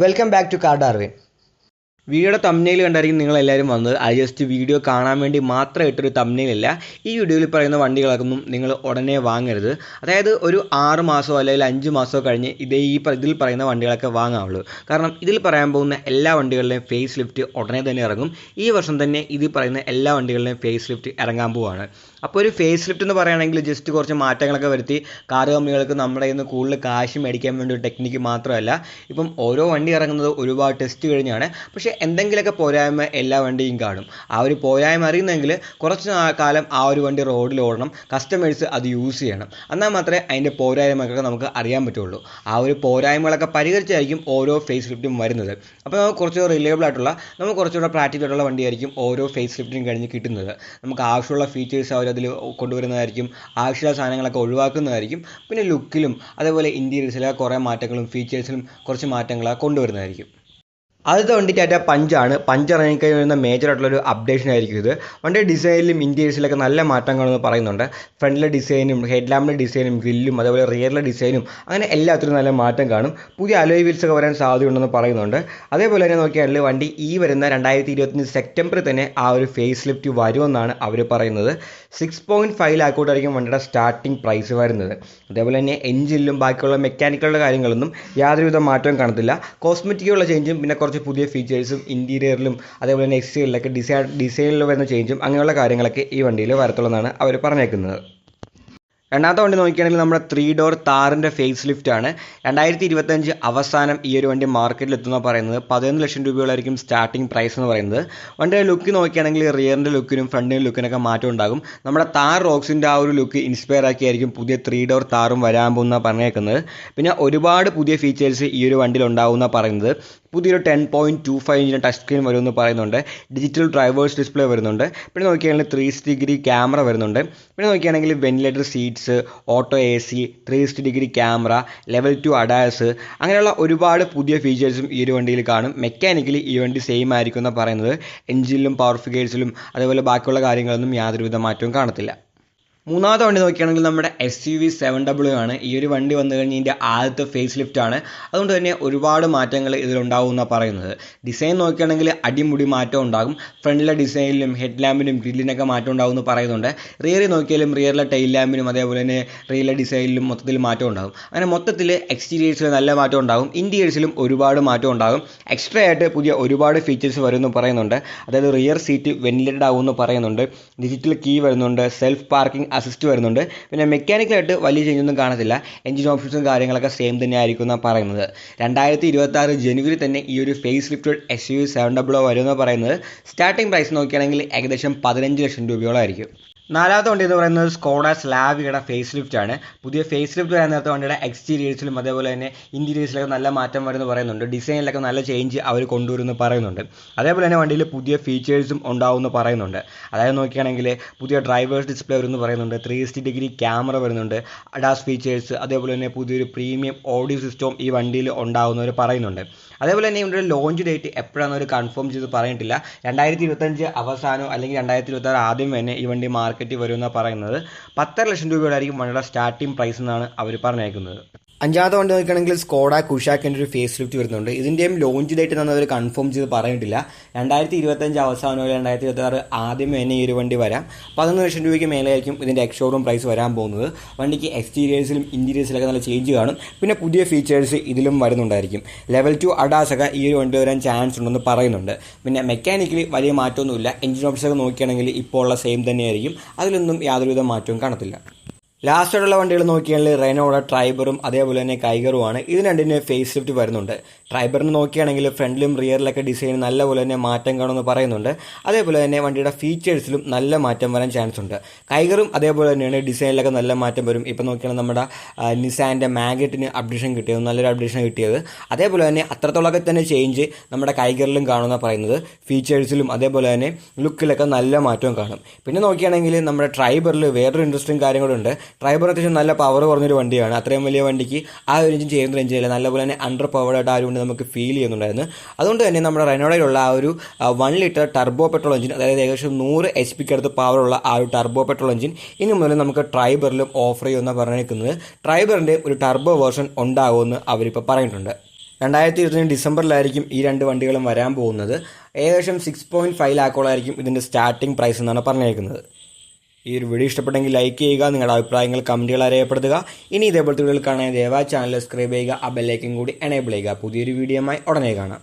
Welcome back to car Darwin. വീഡിയോയുടെ thumbnail കണ്ടായിരിക്കും നിങ്ങളെല്ലാവരും വന്നത്. അത് ജസ്റ്റ് വീഡിയോ കാണാൻ വേണ്ടി മാത്രം ഇട്ടൊരു തംബ്നെയിലല്ല. ഈ വീഡിയോയിൽ പറയുന്ന വണ്ടികളൊന്നും നിങ്ങൾ ഉടനെ വാങ്ങരുത്. അതായത് ഒരു 6 മാസമോ അല്ലെങ്കിൽ 5 മാസമോ കഴിഞ്ഞ് ഇതിൽ പറയുന്ന വണ്ടികളൊക്കെ വാങ്ങാവുള്ളൂ. കാരണം ഇതിൽ പറയാൻ പോകുന്ന എല്ലാ വണ്ടികളുടെയും ഫേസ് ലിഫ്റ്റ് ഉടനെ തന്നെ ഇറങ്ങും. ഈ വർഷം തന്നെ ഇതിൽ പറയുന്ന എല്ലാ വണ്ടികളുടെയും ഫേസ് ലിഫ്റ്റ് ഇറങ്ങാൻ പോവുകയാണ്. അപ്പോൾ ഒരു ഫേസ് ലിഫ്റ്റ് എന്ന് പറയുകയാണെങ്കിൽ ജസ്റ്റ് കുറച്ച് മാറ്റങ്ങളൊക്കെ വരുത്തി കാർ കമ്പനികൾക്ക് നമ്മുടെ കയ്യിൽ നിന്ന് കൂടുതൽ കാശ് മേടിക്കാൻ വേണ്ടി ഒരു ടെക്നിക്ക് മാത്രമല്ല. ഇപ്പം ഓരോ വണ്ടി ഇറങ്ങുന്നത് ഒരുപാട് ടെസ്റ്റ് കഴിഞ്ഞാണ്. പക്ഷേ എന്തെങ്കിലുമൊക്കെ പോരായ്മ എല്ലാ വണ്ടിയും കാണും. ആ ഒരു പോരായ്മ അറിയുന്നെങ്കിൽ കുറച്ച് കാലം ആ ഒരു വണ്ടി റോഡിൽ ഓടണം, കസ്റ്റമേഴ്സ് അത് യൂസ് ചെയ്യണം. എന്നാൽ മാത്രമേ അതിൻ്റെ പോരായ്മകളൊക്കെ നമുക്ക് അറിയാൻ പറ്റുള്ളൂ. ആ ഒരു പോരായ്മകളൊക്കെ പരിഹരിച്ചായിരിക്കും ഓരോ ഫേസ് ലിഫ്റ്റും വരുന്നത്. അപ്പോൾ നമുക്ക് കുറച്ച് റിലയബിൾ ആയിട്ടുള്ള, നമുക്ക് കുറച്ചുകൂടെ പ്രാക്ടിക്കൽ ആയിട്ടുള്ള വണ്ടിയായിരിക്കും ഓരോ ഫേസ് ലിഫ്റ്റിനും കഴിഞ്ഞ് കിട്ടുന്നത്. നമുക്ക് ആവശ്യമുള്ള ഫീച്ചേഴ്സ് അവരതിൽ കൊണ്ടുവരുന്നതായിരിക്കും, ആവശ്യമുള്ള സാധനങ്ങളൊക്കെ ഒഴിവാക്കുന്നതായിരിക്കും. പിന്നെ ലുക്കിലും അതേപോലെ ഇൻറ്റീരിയൽസിലെ കുറേ മാറ്റങ്ങളും ഫീച്ചേഴ്സിലും കുറച്ച് മാറ്റങ്ങളൊക്കെ കൊണ്ടുവരുന്നതായിരിക്കും. ആദ്യത്തെ വണ്ടി ടാറ്റ പഞ്ചാണ്. പഞ്ച് ഇറങ്ങിക്കഴിഞ്ഞ് വരുന്ന മേജർ ആയിട്ടുള്ളൊരു അപ്ഡേഷൻ ആയിരിക്കും ഇത്. വണ്ടിയുടെ ഡിസൈനിലും ഇൻറ്റീരിയൽസിലൊക്കെ നല്ല മാറ്റങ്ങളെന്ന് പറയുന്നുണ്ട്. ഫ്രണ്ടിലെ ഡിസൈനും ഹെഡ് ഡിസൈനും ഗ്രില്ലും അതേപോലെ റിയറിലെ ഡിസൈനും അങ്ങനെ എല്ലാത്തിനും നല്ല മാറ്റം കാണും. പുതിയ അലോയ് വീൽസ് ഒക്കെ വരാൻ സാധ്യതയുണ്ടെന്ന് പറയുന്നുണ്ട്. അതേപോലെ തന്നെ നോക്കിയാൽ വണ്ടി ഈ വരുന്ന 2025 സെപ്റ്റംബറിൽ തന്നെ ആ ഒരു ഫേസ് ലിഫ്റ്റ് വരുമെന്നാണ് അവർ പറയുന്നത്. 6.5 ലാക്കോട്ടായിരിക്കും വണ്ടിയുടെ സ്റ്റാർട്ടിംഗ് പ്രൈസ് വരുന്നത്. അതേപോലെ തന്നെ എഞ്ചിനിലും ബാക്കിയുള്ള മെക്കാനിക്കലുള്ള കാര്യങ്ങളൊന്നും യാതൊരുവിധ മാറ്റവും കാണത്തില്ല. കോസ്മെറ്റിക്കുള്ള ചേഞ്ചും പിന്നെ കുറച്ച് പുതിയ ഫീച്ചേഴ്സും ഇൻറ്റീരിയറിലും അതേപോലെ തന്നെ എക്സ്റ്റീരിയറിലൊക്കെ ഡിസൈനിൽ വരുന്ന ചേഞ്ചും അങ്ങനെയുള്ള കാര്യങ്ങളൊക്കെ ഈ വണ്ടിയിൽ വരത്തുള്ളതാണ് അവർ പറഞ്ഞേക്കുന്നത്. രണ്ടാമത്തെ വണ്ടി നോക്കുകയാണെങ്കിൽ നമ്മുടെ 3 ഡോർ താറിൻ്റെ ഫേസ് ലിഫ്റ്റാണ്. 2025 അവസാനം ഈ ഒരു വണ്ടി മാർക്കറ്റിൽ എത്തുന്ന പറയുന്നത് 11 ലക്ഷം രൂപയോളായിരിക്കും സ്റ്റാർട്ടിംഗ് പ്രൈസ് എന്ന് പറയുന്നത്. വണ്ടിയുടെ ലുക്ക് നോക്കുകയാണെങ്കിൽ റിയറിൻ്റെ ലുക്കിനും ഫ്രണ്ടിൻ്റെ ലുക്കിനൊക്കെ മാറ്റം ഉണ്ടാകും. നമ്മുടെ താർ റോക്സിൻ്റെ ആ ഒരു ലുക്ക് ഇൻസ്പയർ ആക്കിയായിരിക്കും പുതിയ 3 ഡോർ താറും വരാൻ പോകുന്ന പറഞ്ഞേക്കുന്നത്. പിന്നെ ഒരുപാട് പുതിയ ഫീച്ചേഴ്സ് ഈ ഒരു വണ്ടിയിൽ ഉണ്ടാകുന്ന പറയുന്നത്. പുതിയൊരു 10.25 ഇഞ്ചിൻ്റെ ടച്ച് സ്ക്രീൻ വരുമെന്ന് പറയുന്നുണ്ട്. ഡിജിറ്റൽ ഡ്രൈവേഴ്സ് ഡിസ്പ്ലേ വരുന്നുണ്ട്. പിന്നെ നോക്കുകയാണെങ്കിൽ 360 ഡിഗ്രി ക്യാമറ വരുന്നുണ്ട്. പിന്നെ നോക്കുകയാണെങ്കിൽ ventilator seats, auto AC, 360 degree camera, level 2 ADAS, അങ്ങനെയുള്ള ഒരുപാട് പുതിയ ഫീച്ചേഴ്സും ഈ ഒരു വണ്ടിയിൽ കാണും. മെക്കാനിക്കലി ഈ വണ്ടി സെയിം ആയിരിക്കും എന്നാണ് പറയുന്നത്. എഞ്ചിനിലും പവർ ഫിഗേഴ്സിലും അതേപോലെ ബാക്കിയുള്ള കാര്യങ്ങളൊന്നും യാതൊരുവിധ മാറ്റവും കാണത്തില്ല. മൂന്നാമത്തെ വണ്ടി നോക്കുകയാണെങ്കിൽ നമ്മുടെ SUV 700 ആണ്. ഈ ഒരു വണ്ടി വന്നു കഴിഞ്ഞാൽ ഇതിൻ്റെ ആദ്യത്തെ ഫേസ് ലിഫ്റ്റാണ്. അതുകൊണ്ട് തന്നെ ഒരുപാട് മാറ്റങ്ങൾ ഇതിലുണ്ടാവും എന്നാണ് പറയുന്നത്. ഡിസൈൻ നോക്കുകയാണെങ്കിൽ അടിമുടി മാറ്റം ഉണ്ടാകും. ഫ്രണ്ടിലെ ഡിസൈനിലും ഹെഡ് ലാമ്പിനും ഗ്രില്ലിനൊക്കെ മാറ്റം ഉണ്ടാകും എന്ന് പറയുന്നുണ്ട്. റിയറിൽ നോക്കിയാലും റിയറിലെ ടൈൽ ലാമ്പിനും അതേപോലെ തന്നെ റിയറിലെ ഡിസൈനിലും മൊത്തത്തിൽ മാറ്റം ഉണ്ടാകും. അങ്ങനെ മൊത്തത്തിൽ എക്സ്റ്റീരിയേഴ്സിൽ നല്ല മാറ്റം ഉണ്ടാകും. ഇൻറ്റീരിയേഴ്സിലും ഒരുപാട് മാറ്റം ഉണ്ടാകും. എക്സ്ട്രാ ആയിട്ട് പുതിയ ഒരുപാട് ഫീച്ചേഴ്സ് വരുമെന്ന് പറയുന്നുണ്ട്. അതായത് റിയർ സീറ്റ് വെന്റിലേറ്റഡ് ആകുമെന്ന് പറയുന്നുണ്ട്. ഡിജിറ്റൽ കീ വരുന്നുണ്ട്. സെൽഫ് പാർക്കിംഗ് അസിസ്റ്റ് വരുന്നുണ്ട്. പിന്നെ മെക്കാനിക്കലായിട്ട് വലിയ ചേഞ്ചൊന്നും കാണത്തില്ല. എഞ്ചിൻ ഓപ്ഷൻസും കാര്യങ്ങളൊക്കെ സെയിം തന്നെ ആയിരിക്കും എന്നാണ് പറയുന്നത്. 2026 ജനുവരി തന്നെ ഈ ഒരു ഫേസ് ലിഫ്റ്റഡ് SUV 700 വരുമെന്ന് പറയുന്നത്. സ്റ്റാർട്ടിംഗ് പ്രൈസ് നോക്കുകയാണെങ്കിൽ ഏകദേശം 15 ലക്ഷം രൂപയോളം ആയിരിക്കും. നാലാമത്തെ വണ്ടി എന്ന് പറയുന്നത് സ്കോഡ സ്ലാവിയുടെ ഫേസ് ലിഫ്റ്റ് ആണ്. പുതിയ ഫേസ് ലിഫ്റ്റ് വരാൻ നേരത്തെ വണ്ടിയുടെ എക്സ്റ്റീരിയേഴ്സിലും അതേപോലെ തന്നെ ഇൻറ്റീരിയേഴ്സിലൊക്കെ നല്ല മാറ്റം വരുമെന്ന് പറയുന്നുണ്ട്. ഡിസൈനിലൊക്കെ നല്ല ചേഞ്ച് അവർ കൊണ്ടുവരുമെന്ന് പറയുന്നുണ്ട്. അതേപോലെ തന്നെ വണ്ടിയിൽ പുതിയ ഫീച്ചേഴ്സും ഉണ്ടാവുമെന്ന് പറയുന്നുണ്ട്. അതായത് നോക്കുകയാണെങ്കിൽ പുതിയ ഡ്രൈവേഴ്സ് ഡിസ്പ്ലേ വരുമെന്ന് പറയുന്നുണ്ട്. 360 ഡിഗ്രി ക്യാമറ വരുന്നുണ്ട്. അഡാസ് ഫീച്ചേഴ്സ് അതേപോലെ തന്നെ പുതിയൊരു പ്രീമിയം ഓഡിയോ സിസ്റ്റം ഈ വണ്ടിയിൽ ഉണ്ടാവുന്നവർ പറയുന്നുണ്ട്. അതേപോലെ തന്നെ ഇവരുടെ ലോഞ്ച് ഡേറ്റ് എപ്പോഴാണെന്ന് അവർ കൺഫേം ചെയ്ത് പറഞ്ഞിട്ടില്ല. 2025 അവസാനമോ അല്ലെങ്കിൽ 2026 ആദ്യം തന്നെ ഈ വണ്ടി മാർക്കറ്റിൽ വരുമെന്നാണ് പറയുന്നത്. 10 ലക്ഷം രൂപയോടായിരിക്കും വണ്ടിയുടെ സ്റ്റാർട്ടിംഗ് പ്രൈസ് എന്നാണ് അവർ പറഞ്ഞേക്കുന്നത്. അഞ്ചാമത്തെ വണ്ടി നോക്കുകയാണെങ്കിൽ സ്കോഡ കുഷാക്കിൻ്റെ ഒരു ഫേസ് ലിഫ്റ്റ് വരുന്നുണ്ട്. ഇതിൻ്റെയും ലോഞ്ച് ഡേറ്റ് എന്ന് അവർ കൺഫേം ചെയ്ത് പറഞ്ഞിട്ടില്ല. 2025 അവസാനമോ 2026 ആദ്യമേ തന്നെ ഈ ഒരു വണ്ടി വരാം. 11 ലക്ഷം രൂപയ്ക്ക് മേലെയായിരിക്കും ഇതിൻ്റെ എക്സ്ഷോറൂം പ്രൈസ് വരാൻ പോകുന്നത്. വണ്ടിക്ക് എക്സ്റ്റീരിയേഴ്സിലും ഇൻറ്റീരിയേഴ്സിലൊക്കെ നല്ല ചേഞ്ച് കാണും. പിന്നെ പുതിയ ഫീച്ചേഴ്സ് ഇതിലും വരുന്നുണ്ടായിരിക്കും. ലെവൽ 2 അഡാസ് ഒക്കെ ഈ ഒരു വണ്ടി വരാൻ ചാൻസ് ഉണ്ടെന്ന് പറയുന്നുണ്ട്. പിന്നെ മെക്കാനിക്കലി വലിയ മാറ്റമൊന്നുമില്ല. എഞ്ചിൻ ഓപ്ഷനൊക്കെ നോക്കുകയാണെങ്കിൽ ഇപ്പോൾ ഉള്ള സെയിം തന്നെയായിരിക്കും. അതിലൊന്നും യാതൊരുവിധ മാറ്റവും കാണത്തില്ല. ലാസ്റ്റായിട്ടുള്ള വണ്ടികൾ നോക്കിയാണെങ്കിൽ റെനോയുടെ ട്രൈബറും അതേപോലെ തന്നെ കൈഗറുമാണ്. ഇതിന് രണ്ടിന് ഫേസ് ലിഫ്റ്റ് വരുന്നുണ്ട്. ട്രൈബറിന് നോക്കുകയാണെങ്കിൽ ഫ്രണ്ടിലും റിയറിലൊക്കെ ഡിസൈൻ നല്ലപോലെ തന്നെ മാറ്റം കാണുമെന്ന് പറയുന്നുണ്ട്. അതേപോലെ തന്നെ വണ്ടിയുടെ ഫീച്ചേഴ്സിലും നല്ല മാറ്റം വരാൻ ചാൻസ് ഉണ്ട്. കൈഗറും അതേപോലെ തന്നെയാണ്, ഡിസൈനിലൊക്കെ നല്ല മാറ്റം വരും. ഇപ്പോൾ നോക്കിയാണെങ്കിൽ നമ്മുടെ നിസാൻ്റെ മാഗ്നറ്റിന് അപ്ഡേഷൻ കിട്ടിയത്, നല്ലൊരു അപ്ഡേഷൻ കിട്ടിയത്. അതേപോലെ തന്നെ അത്രത്തോളമൊക്കെ തന്നെ ചേഞ്ച് നമ്മുടെ കൈഗറിലും കാണുമെന്ന് പറയുന്നത്. ഫീച്ചേഴ്സിലും അതേപോലെ തന്നെ ലുക്കിലൊക്കെ നല്ല മാറ്റവും കാണും. പിന്നെ നോക്കുകയാണെങ്കിൽ നമ്മുടെ ട്രൈബറിൽ വേറൊരു ഇൻട്രസ്റ്റിംഗ് കാര്യങ്ങളുണ്ട്. ട്രൈബർ അത്യാവശ്യം നല്ല പവർ കുറഞ്ഞൊരു വണ്ടിയാണ്. അത്രയും വലിയ വണ്ടിക്ക് ആ ഒരു എഞ്ചിൻ ചെയ്യുന്ന എഞ്ചിനില്ല, നല്ലപോലെ തന്നെ അണ്ടർ പവർഡായിട്ട് ആ ഒരു വണ്ടി നമുക്ക് ഫീൽ ചെയ്യുന്നുണ്ടായിരുന്നു. അതുകൊണ്ട് തന്നെ നമ്മുടെ റെനോഡയിലുള്ള ആ ഒരു 1 ലിറ്റർ ടർബോ പെട്രോൾ എഞ്ചിൻ, അതായത് ഏകദേശം 100 HP അടുത്ത് പവറുള്ള ആ ഒരു ടർബോ പെട്രോൾ എഞ്ചിൻ ഇനി മുതൽ നമുക്ക് ട്രൈബറിലും ഓഫർ ചെയ്യുമെന്നാണ് പറഞ്ഞിരിക്കുന്നത്. ട്രൈബറിൻ്റെ ഒരു ടർബോ വേർഷൻ ഉണ്ടാകുമെന്ന് അവരിപ്പോൾ പറഞ്ഞിട്ടുണ്ട്. 2025 ഡിസംബറിലായിരിക്കും ഈ രണ്ട് വണ്ടികളും വരാൻ പോകുന്നത്. ഏകദേശം 6.5 ലാക്കോളായിരിക്കും ഇതിൻ്റെ സ്റ്റാർട്ടിംഗ് പ്രൈസ് എന്നാണ് പറഞ്ഞേക്കുന്നത്. ഈ ഒരു വീഡിയോ ഇഷ്ടപ്പെട്ടെങ്കിൽ ലൈക്ക് ചെയ്യുക, നിങ്ങളുടെ അഭിപ്രായങ്ങൾ കമൻറ്റുകൾ അറിയപ്പെടുത്തുക. ഇനി ഇതേപോലത്തെ വീഡിയോകൾ കാണാൻ ദയവായി ചാനൽ സബ്സ്ക്രൈബ് ചെയ്യുക, ആ ബെല്ലൈക്കൻ കൂടി എനേബിൾ ചെയ്യുക. പുതിയൊരു വീഡിയോയുമായി ഉടനെ കാണാം.